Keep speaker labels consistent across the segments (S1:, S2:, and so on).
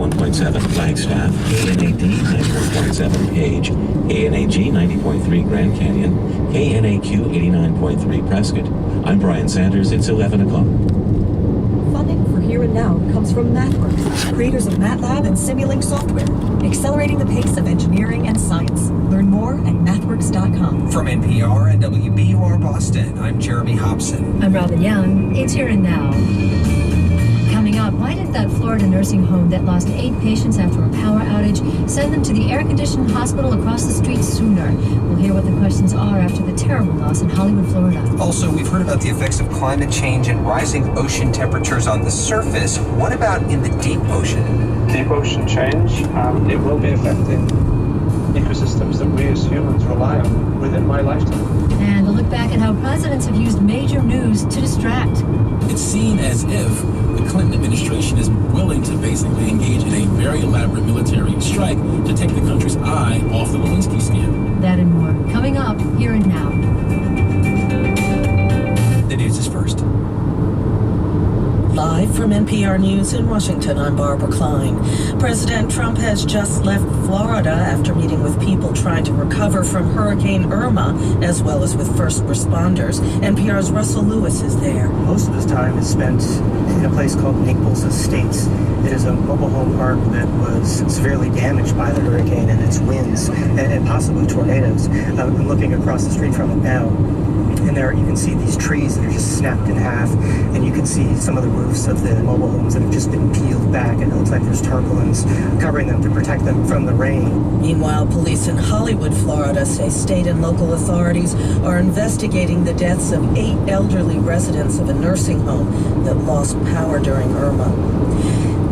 S1: 91.7 Flagstaff, KNAD 91.7 Page, KNAG 90.3 Grand Canyon, KNAQ 89.3 Prescott. I'm Brian Sanders. It's 11 o'clock.
S2: Funding for Here and Now comes from MathWorks, creators of MATLAB and Simulink software, accelerating the pace of engineering and science. Learn more at mathworks.com.
S3: From NPR and WBUR Boston, I'm Jeremy Hobson.
S4: I'm Robin Young. It's Here and Now. Coming up, why did that Florida nursing home that lost 8 patients after a power outage send them to the air-conditioned hospital across the street sooner? We'll hear what the questions are after the terrible loss in Hollywood, Florida.
S3: Also, we've heard about the effects of climate change and rising ocean temperatures on the surface. What about in the deep ocean?
S5: Deep ocean change, it will be affecting ecosystems that we as humans rely on within my lifetime.
S4: And a look back at how presidents have used major news to distract.
S6: It's seen as if the Clinton administration is willing to basically engage in a very elaborate military strike to take the country's eye off the Lewinsky scam.
S4: That and more coming up Here and Now.
S6: The news is first.
S7: Live from NPR News in Washington, I'm Barbara Klein. President Trump has just left Florida after meeting with people trying to recover from Hurricane Irma, as well as with first responders. NPR's Russell Lewis is there.
S8: Most of his time is spent in a place called Naples Estates. It is a mobile home park that was severely damaged by the hurricane and its winds and possibly tornadoes. I'm looking across the street from it now. And there you can see these trees that are just snapped in half, and you can see some of the roofs of the mobile homes that have just been peeled back, and it looks like there's tarpaulins covering them to protect them from the rain.
S7: Meanwhile, police in Hollywood, Florida say state and local authorities are investigating the deaths of 8 elderly residents of a nursing home that lost power during Irma.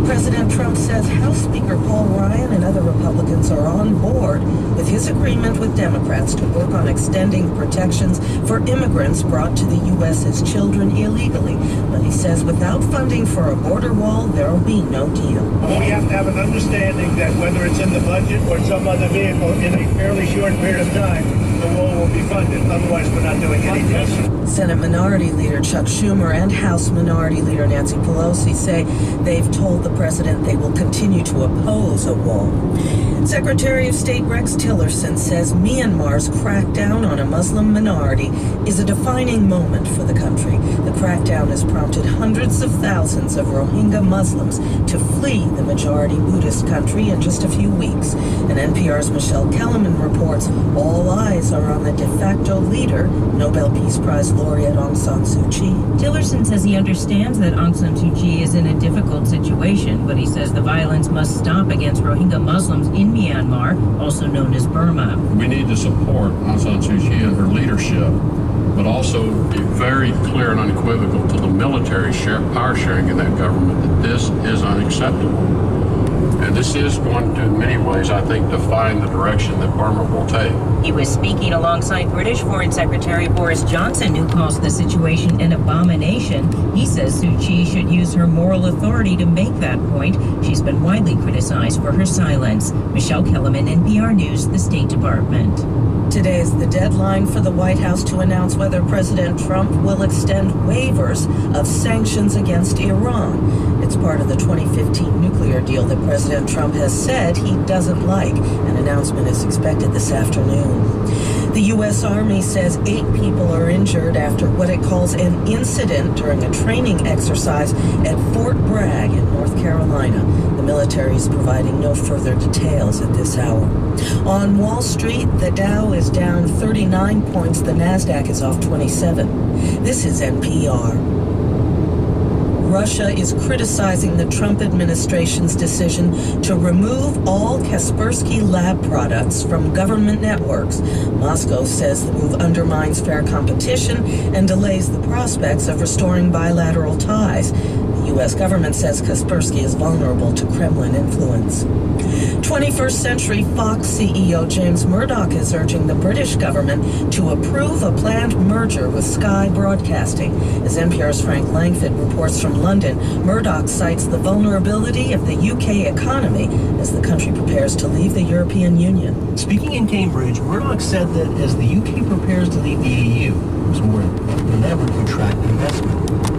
S7: President Trump says House Speaker Paul Ryan and other Republicans are on board with his agreement with Democrats to work on extending protections for immigrants brought to the U.S. as children illegally. But he says without funding for a border wall, there will be no deal.
S9: We have to have an understanding that whether it's in the budget or some other vehicle, in a fairly short period of time, the wall will be funded. Otherwise, we're not doing anything.
S7: Senate Minority Leader Chuck Schumer and House Minority Leader Nancy Pelosi say they've told the president they will continue to oppose a wall. Secretary of State Rex Tillerson says Myanmar's crackdown on a Muslim minority is a defining moment for the country. The crackdown has prompted hundreds of thousands of Rohingya Muslims to flee the majority Buddhist country in just a few weeks. And NPR's Michelle Kellerman reports all eyes are on the de facto leader, Nobel Peace Prize laureate Aung San Suu Kyi.
S10: Tillerson says he understands that Aung San Suu Kyi is in a difficult situation, but he says the violence must stop against Rohingya Muslims in Myanmar, also known as Burma.
S11: We need to support Aung San Suu Kyi and her leadership, but also be very clear and unequivocal to the military power sharing in that government that this is unacceptable. And this is going to, in many ways, I think, define the direction that Burma will take.
S10: He was speaking alongside British Foreign Secretary Boris Johnson, who calls the situation an abomination. He says Suu Kyi should use her moral authority to make that point. She's been widely criticized for her silence. Michelle Kellerman, NPR News, the State Department.
S7: Today is the deadline for the White House to announce whether President Trump will extend waivers of sanctions against Iran. It's part of the 2015 nuclear deal that President Trump has said he doesn't like. An announcement is expected this afternoon. The U.S. Army says 8 people are injured after what it calls an incident during a training exercise at Fort Bragg in North Carolina. The military is providing no further details at this hour. On Wall Street, the Dow is down 39 points. The Nasdaq is off 27. This is NPR. Russia is criticizing the Trump administration's decision to remove all Kaspersky Lab products from government networks. Moscow says the move undermines fair competition and delays the prospects of restoring bilateral ties. The U.S. government says Kaspersky is vulnerable to Kremlin influence. 21st Century Fox CEO James Murdoch is urging the British government to approve a planned merger with Sky Broadcasting. As NPR's Frank Langford reports from London, Murdoch cites the vulnerability of the UK economy as the country prepares to leave the European Union.
S12: Speaking in Cambridge, Murdoch said that as the UK prepares to leave the EU, there's more than ever to attract investment.